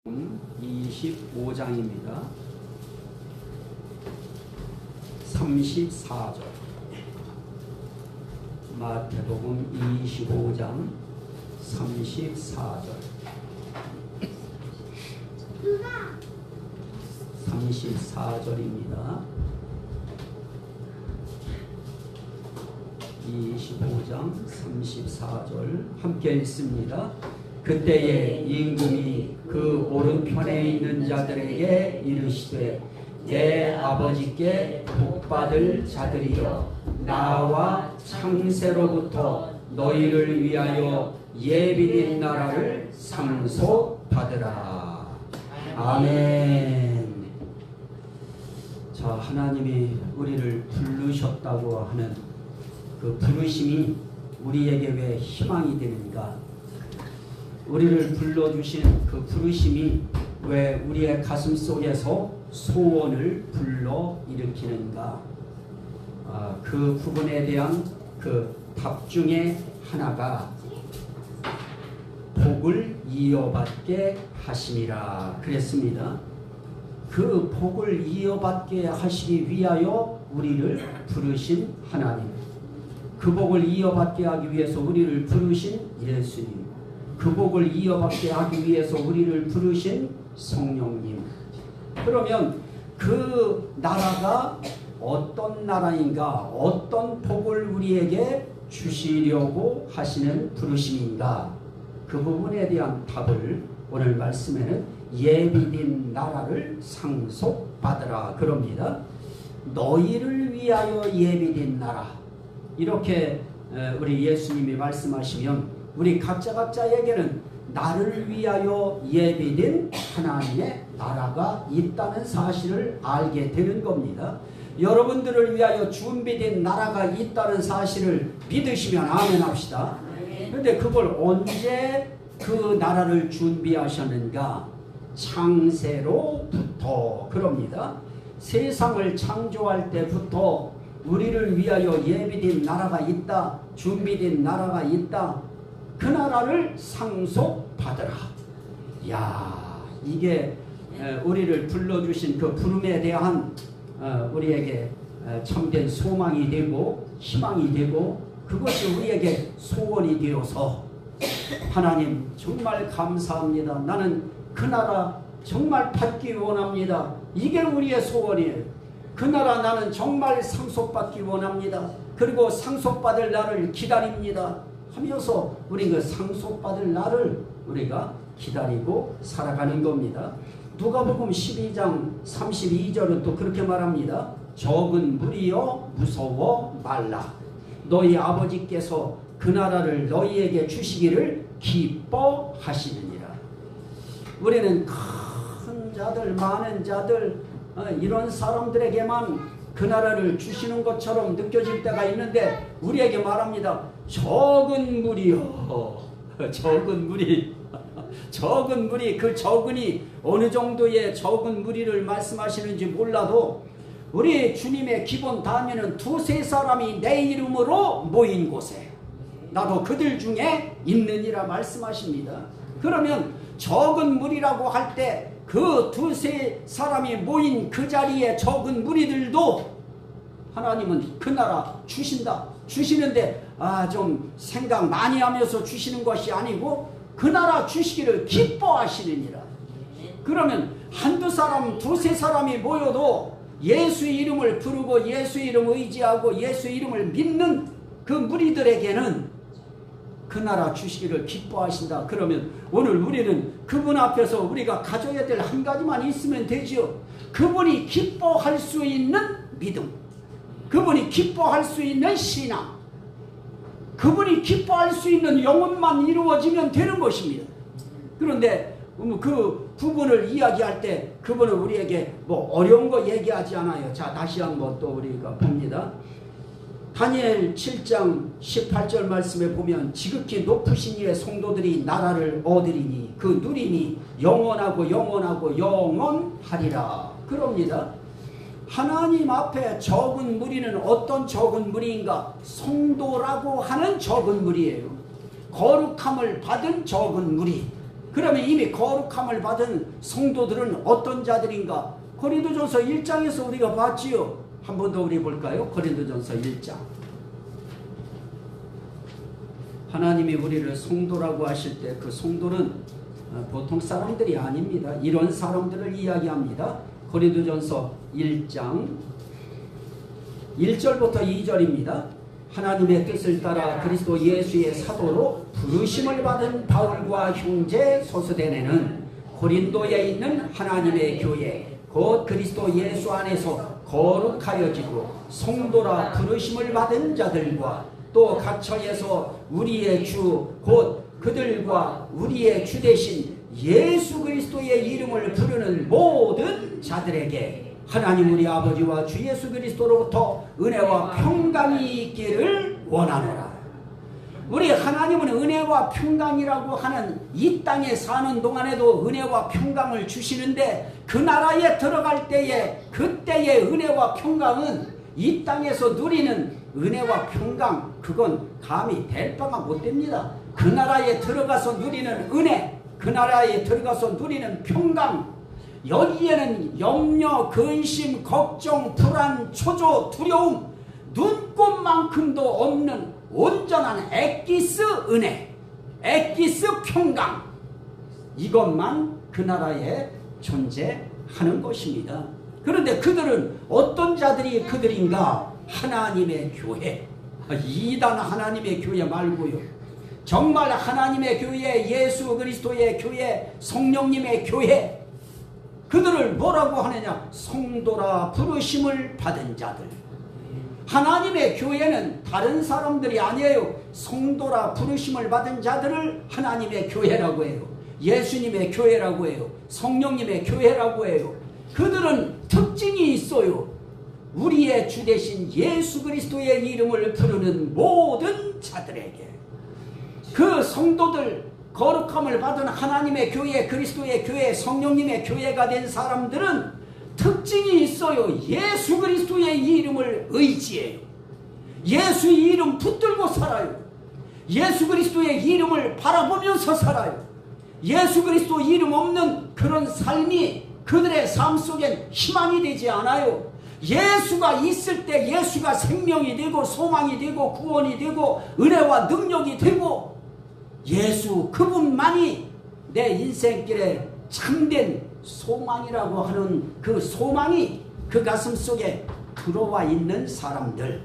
25장입니다. 34절. 마태복음 25장 34절. 34절입니다. 25장 34절 함께 읽습니다. 그때에 임금이 그 오른편에 있는 자들에게 이르시되 내 아버지께 복받을 자들이여 나와 창세로부터 너희를 위하여 예비된 나라를 상속받으라. 아멘. 자, 하나님이 우리를 부르셨다고 하는 그 부르심이 우리에게 왜 희망이 되는가? 우리를 불러주신 그 부르심이 왜 우리의 가슴 속에서 소원을 불러일으키는가? 그 부분에 대한 그 답 중에 하나가 복을 이어받게 하심이라 그랬습니다. 그 복을 이어받게 하시기 위하여 우리를 부르신 하나님, 그 복을 이어받게 하기 위해서 우리를 부르신 예수님, 그 복을 이어받게 하기 위해서 우리를 부르신 성령님. 그러면 그 나라가 어떤 나라인가, 어떤 복을 우리에게 주시려고 하시는 부르심인가, 그 부분에 대한 답을 오늘 말씀에는 예비된 나라를 상속받으라 그럽니다. 너희를 위하여 예비된 나라, 이렇게 우리 예수님이 말씀하시면 우리 각자에게는 나를 위하여 예비된 하나님의 나라가 있다는 사실을 알게 되는 겁니다. 여러분들을 위하여 준비된 나라가 있다는 사실을 믿으시면 아멘 합시다. 그런데 그걸 언제 그 나라를 준비하셨는가? 창세로부터 그럽니다. 세상을 창조할 때부터 우리를 위하여 예비된 나라가 있다, 준비된 나라가 있다. 그 나라를 상속받으라. 야, 이게 우리를 불러주신 그 부름에 대한 우리에게 참된 소망이 되고 희망이 되고, 그것이 우리에게 소원이 되어서 하나님 정말 감사합니다. 나는 그 나라 정말 받기 원합니다. 이게 우리의 소원이에요. 그 나라 나는 정말 상속받기 원합니다. 그리고 상속받을 날을 기다립니다 하면서 우리 그 상속받을 날을 우리가 기다리고 살아가는 겁니다. 누가복음 12장 32절은 또 그렇게 말합니다. 적은 무리여 무서워 말라. 너희 아버지께서 그 나라를 너희에게 주시기를 기뻐하시느니라. 우리는 큰 자들, 많은 자들, 이런 사람들에게만 그 나라를 주시는 것처럼 느껴질 때가 있는데 우리에게 말합니다. 적은 무리요. 적은 무리. 적은 무리. 그 적은이 어느 정도의 적은 무리를 말씀하시는지 몰라도 우리 주님의 기본 단위는 두세 사람이 내 이름으로 모인 곳에 나도 그들 중에 있느니라 말씀하십니다. 그러면 적은 무리라고 할 때 그 두세 사람이 모인 그 자리에 적은 무리들도 하나님은 그 나라 주신다. 주시는데 좀 생각 많이 하면서 주시는 것이 아니고 그 나라 주시기를 기뻐하시느니라. 그러면 한두 사람, 두세 사람이 모여도 예수 이름을 부르고 예수 이름 의지하고 예수 이름을 믿는 그 무리들에게는 그 나라 주시기를 기뻐하신다. 그러면 오늘 우리는 그분 앞에서 우리가 가져야 될 한 가지만 있으면 되지요. 그분이 기뻐할 수 있는 믿음, 그분이 기뻐할 수 있는 신앙, 그분이 기뻐할 수 있는 영혼만 이루어지면 되는 것입니다. 그런데 그 부분을 이야기할 때 그분은 우리에게 뭐 어려운 거 얘기하지 않아요. 자, 다시 한번 또 우리가 봅니다. 다니엘 7장 18절 말씀에 보면 지극히 높으신 이의 성도들이 나라를 얻으리니 그 누리니 영원하고 영원하고 영원하리라 그럽니다. 하나님 앞에 적은 무리는 어떤 적은 무리인가? 성도라고 하는 적은 무리예요. 거룩함을 받은 적은 무리. 그러면 이미 거룩함을 받은 성도들은 어떤 자들인가? 고린도전서 1장에서 우리가 봤지요. 한 번 더 우리 볼까요? 고린도전서 1장. 하나님이 우리를 성도라고 하실 때 그 성도는 보통 사람들이 아닙니다. 이런 사람들을 이야기합니다. 고린도전서 1장 1절부터 2절입니다. 하나님의 뜻을 따라 그리스도 예수의 사도로 부르심을 받은 바울과 형제 소스데네는 고린도에 있는 하나님의 교회 곧 그리스도 예수 안에서 거룩하여지고 성도라 부르심을 받은 자들과 또 각처에서 우리의 주 곧 그들과 우리의 주 되신 예수 그리스도의 이름을 부르는 모든 자들에게 하나님 우리 아버지와 주 예수 그리스도로부터 은혜와 평강이 있기를 원하노라. 우리 하나님은 은혜와 평강이라고 하는 이 땅에 사는 동안에도 은혜와 평강을 주시는데 그 나라에 들어갈 때에 그때의 은혜와 평강은 이 땅에서 누리는 은혜와 평강 그건 감히 될 바가 못 됩니다. 그 나라에 들어가서 누리는 은혜 그 나라에 들어가서 누리는 평강 여기에는 염려, 근심, 걱정, 불안, 초조, 두려움 눈꽃만큼도 없는 온전한 엑기스 은혜 엑기스 평강 이것만 그 나라에 존재하는 것입니다. 그런데 그들은 어떤 자들이 그들인가? 하나님의 교회 이단 하나님의 교회 말고요. 정말 하나님의 교회 예수 그리스도의 교회 성령님의 교회 그들을 뭐라고 하느냐? 성도라 부르심을 받은 자들. 하나님의 교회는 다른 사람들이 아니에요. 성도라 부르심을 받은 자들을 하나님의 교회라고 해요. 예수님의 교회라고 해요. 성령님의 교회라고 해요. 그들은 특징이 있어요. 우리의 주 되신 예수 그리스도의 이름을 부르는 모든 자들에게 그 성도들 거룩함을 받은 하나님의 교회 그리스도의 교회 성령님의 교회가 된 사람들은 특징이 있어요. 예수 그리스도의 이름을 의지해요. 예수 이름 붙들고 살아요. 예수 그리스도의 이름을 바라보면서 살아요. 예수 그리스도 이름 없는 그런 삶이 그들의 삶 속엔 희망이 되지 않아요. 예수가 있을 때 예수가 생명이 되고 소망이 되고 구원이 되고 은혜와 능력이 되고 예수 그분만이 내 인생길에 참된 소망이라고 하는 그 소망이 그 가슴 속에 들어와 있는 사람들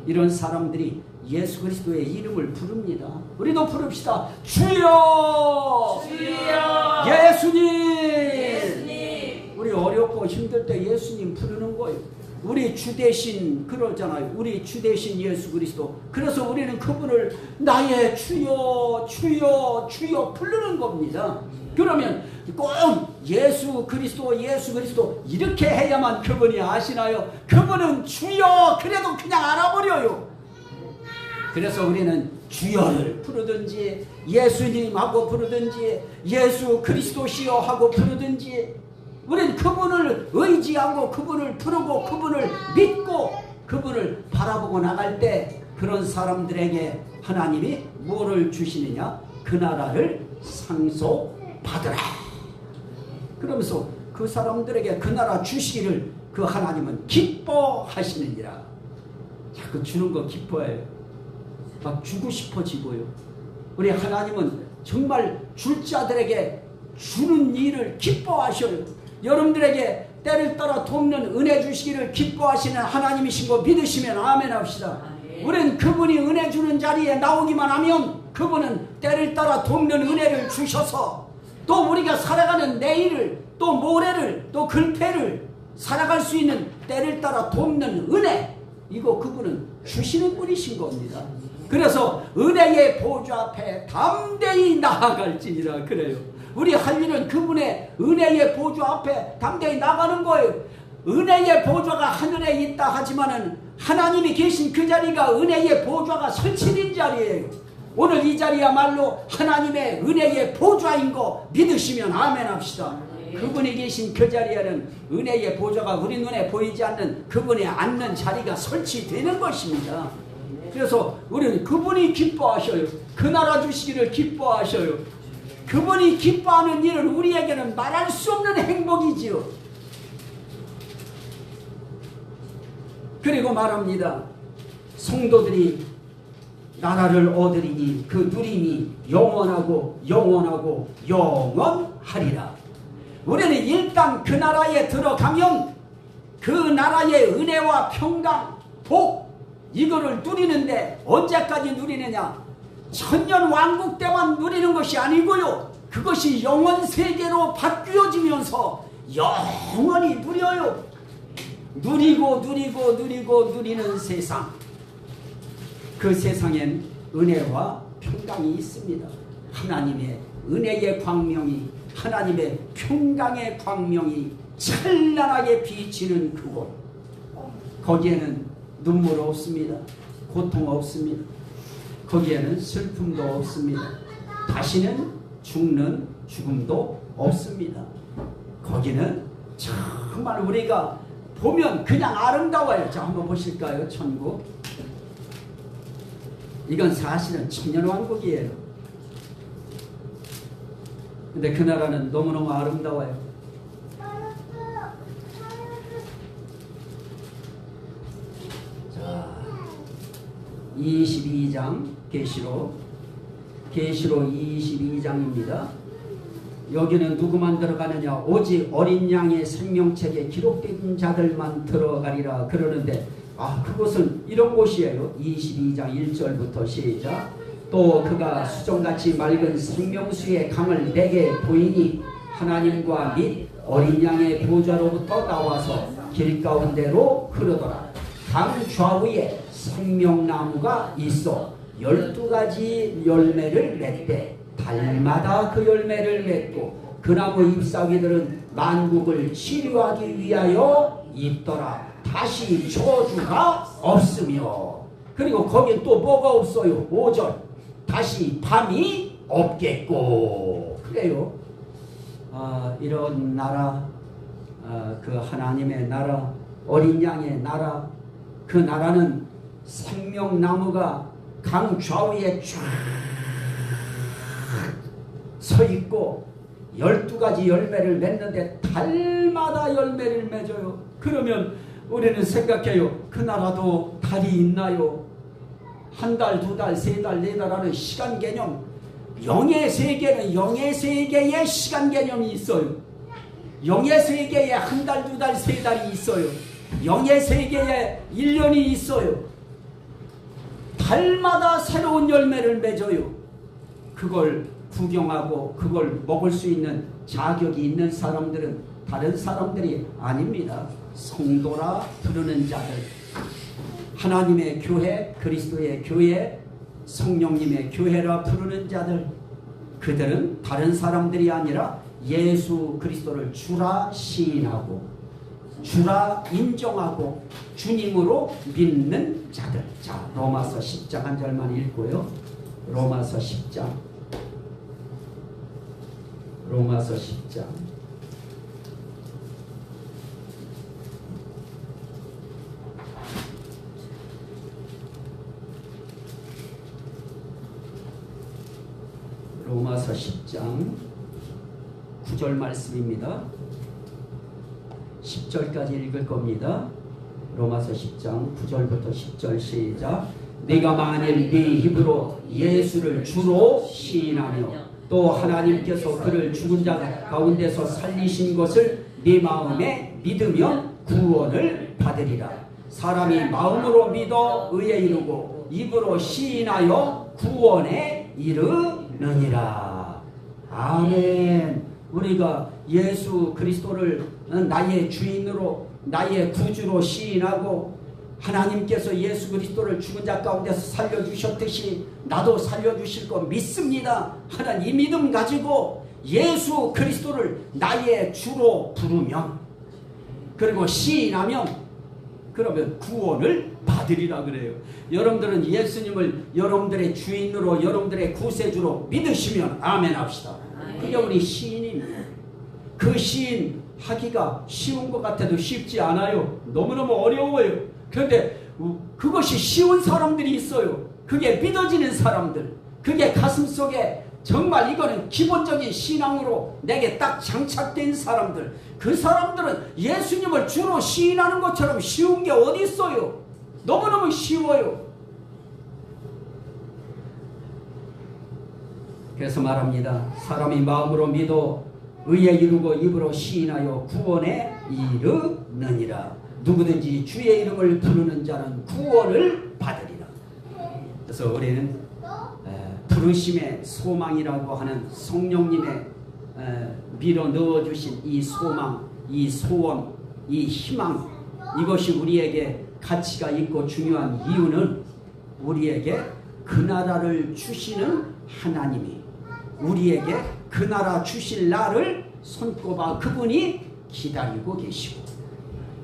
이런 사람들이 예수 그리스도의 이름을 부릅니다. 우리도 부릅시다. 주여 주여 예수님 우리 어렵고 힘들 때 예수님 부르는 거예요. 우리 주 대신 그러잖아요. 우리 주 대신 예수 그리스도. 그래서 우리는 그분을 나의 주여 주여 주여 부르는 겁니다. 그러면 꼭 예수 그리스도 이렇게 해야만 그분이 아시나요? 그분은 주여 그래도 그냥 알아버려요. 그래서 우리는 주여를 부르든지 예수님하고 부르든지 예수 그리스도시여 하고 부르든지 우리는 그분을 의지하고 그분을 부르고 그분을 믿고 그분을 바라보고 나갈 때 그런 사람들에게 하나님이 뭐를 주시느냐? 그 나라를 상속받으라. 그러면서 그 사람들에게 그 나라 주시기를 그 하나님은 기뻐하시느니라. 자꾸 주는 거 기뻐해요. 막 주고 싶어지고요. 우리 하나님은 정말 줄 자들에게 주는 일을 기뻐하셔요. 여러분들에게 때를 따라 돕는 은혜 주시기를 기뻐하시는 하나님이신 거 믿으시면 아멘 합시다. 우리는 그분이 은혜 주는 자리에 나오기만 하면 그분은 때를 따라 돕는 은혜를 주셔서 또 우리가 살아가는 내일을 또 모레를 또 글패를 살아갈 수 있는 때를 따라 돕는 은혜 이거 그분은 주시는 분이신 겁니다. 그래서 은혜의 보좌 앞에 담대히 나아갈지니라 그래요. 우리 할 일은 그분의 은혜의 보좌 앞에 담대히 나가는 거예요. 은혜의 보좌가 하늘에 있다 하지만은 하나님이 계신 그 자리가 은혜의 보좌가 설치된 자리예요. 오늘 이 자리야말로 하나님의 은혜의 보좌인 거 믿으시면 아멘 합시다. 그분이 계신 그 자리에는 은혜의 보좌가 우리 눈에 보이지 않는 그분의 앉는 자리가 설치되는 것입니다. 그래서 우리는 그분이 기뻐하셔요. 그 나라 주시기를 기뻐하셔요. 그분이 기뻐하는 일은 우리에게는 말할 수 없는 행복이지요. 그리고 말합니다. 성도들이 나라를 얻으리니 그 누림이 영원하고 영원하고 영원하리라. 우리는 일단 그 나라에 들어가면 그 나라의 은혜와 평강, 복 이거를 누리는데 언제까지 누리느냐? 천년 왕국 때만 누리는 것이 아니고요. 그것이 영원 세계로 바뀌어지면서 영원히 누려요. 누리고 누리는 세상. 그 세상엔 은혜와 평강이 있습니다. 하나님의 은혜의 광명이, 하나님의 평강의 광명이 찬란하게 비치는 그곳. 거기에는 눈물 없습니다. 고통 없습니다. 거기에는 슬픔도 없습니다. 다시는 죽는 죽음도 없습니다. 거기는 정말 우리가 보면 그냥 아름다워요. 자, 한번 보실까요? 천국. 이건 사실은 천년왕국이에요. 근데 그 나라는 너무너무 아름다워요. 자, 22장 계시록 22장입니다. 여기는 누구만 들어가느냐? 오직 어린 양의 생명책에 기록된 자들만 들어가리라 그러는데, 그것은 이런 곳이에요. 22장 1절부터 시작. 또 그가 수정같이 맑은 생명수의 강을 내게 보이니 하나님과 및 어린 양의 보좌로부터 나와서 길 가운데로 흐르더라. 강 좌우에 생명나무가 있어 12가지 열매를 맺되 달마다 그 열매를 맺고 그 나무 잎사귀들은 만국을 치료하기 위하여 있더라. 다시 저주가 없으며. 그리고 거기 또 뭐가 없어요? 5절. 다시 밤이 없겠고. 그래요. 이런 나라, 그 하나님의 나라, 어린 양의 나라, 그 나라는 생명나무가 강 좌우에 쫙 서 있고 12가지 열매를 맺는데 달마다 열매를 맺어요. 그러면 우리는 생각해요. 그 나라도 달이 있나요? 한 달, 두 달, 세 달, 네 달 하는 시간 개념. 영의 세계는 영의 세계의 시간 개념이 있어요. 영의 세계에 한 달, 두 달, 세 달이 있어요. 영의 세계에 1년이 있어요. 달마다 새로운 열매를 맺어요. 그걸 구경하고 그걸 먹을 수 있는 자격이 있는 사람들은 다른 사람들이 아닙니다. 성도라 부르는 자들, 하나님의 교회, 그리스도의 교회, 성령님의 교회라 부르는 자들, 그들은 다른 사람들이 아니라 예수 그리스도를 주라 시인하고 주라 인정하고 주님으로 믿는 자들. 자, 로마서 10장 한 절만 읽고요. 로마서 10장. 로마서 10장. 로마서 10장 9절 말씀입니다. 10절까지 읽을 겁니다. 로마서 10장 9절부터 10절 시작. 네가 만일 네 입으로 예수를 주로 시인하며 또 하나님께서 그를 죽은 자 가운데서 살리신 것을 네 마음에 믿으면 구원을 받으리라. 사람이 마음으로 믿어 의에 이르고 입으로 시인하여 구원에 이르느니라. 아멘. 우리가 예수 그리스도를 나의 주인으로 나의 구주로 시인하고 하나님께서 예수 그리스도를 죽은 자 가운데서 살려주셨듯이 나도 살려주실 거 믿습니다 하는 이 믿음 가지고 예수 그리스도를 나의 주로 부르면, 그리고 시인하면, 그러면 구원을 받으리라 그래요. 여러분들은 예수님을 여러분들의 주인으로 여러분들의 구세주로 믿으시면 아멘 합시다. 그게 우리 시인입니다. 그 시인 하기가 쉬운 것 같아도 쉽지 않아요. 너무너무 어려워요. 그런데 그것이 쉬운 사람들이 있어요. 그게 믿어지는 사람들, 그게 가슴속에 정말 이거는 기본적인 신앙으로 내게 딱 장착된 사람들, 그 사람들은 예수님을 주로 시인하는 것처럼 쉬운 게 어디 있어요? 너무너무 쉬워요. 그래서 말합니다. 사람이 마음으로 믿어 의에 이르고 입으로 시인하여 구원에 이르느니라. 누구든지 주의 이름을 부르는 자는 구원을 받으리라. 그래서 우리는 부르심의 소망이라고 하는 성령님의 밀어 넣어주신 이 소망, 이 소원, 이 희망, 이것이 우리에게 가치가 있고 중요한 이유는 우리에게 그 나라를 주시는 하나님이 우리에게 그 나라 주실 날을 손꼽아 그분이 기다리고 계시고,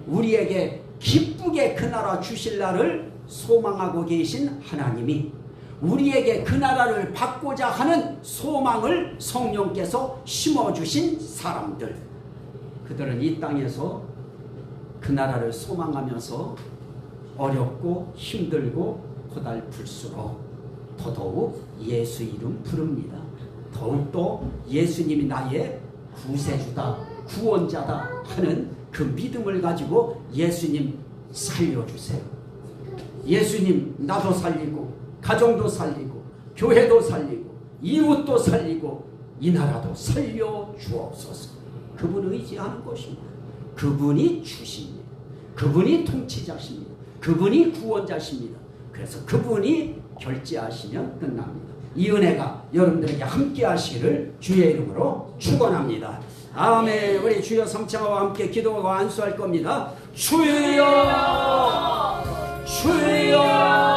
우리에게 기쁘게 그 나라 주실 날을 소망하고 계신 하나님이 우리에게 그 나라를 받고자 하는 소망을 성령께서 심어주신 사람들, 그들은 이 땅에서 그 나라를 소망하면서 어렵고 힘들고 고달플수록 더더욱 예수 이름 부릅니다. 더욱더 예수님이 나의 구세주다, 구원자다 하는 그 믿음을 가지고 예수님 살려주세요. 예수님 나도 살리고 가정도 살리고 교회도 살리고 이웃도 살리고 이 나라도 살려주옵소서. 그분 의지하는 것입니다. 그분이 주십니다. 그분이 통치자십니다. 그분이 구원자십니다. 그래서 그분이 결제하시면 끝납니다. 이 은혜가 여러분들에게 함께 하시기를 주의 이름으로 축원합니다. 아멘. 우리 주여 성창하와 함께 기도하고 안수할 겁니다. 주여 주여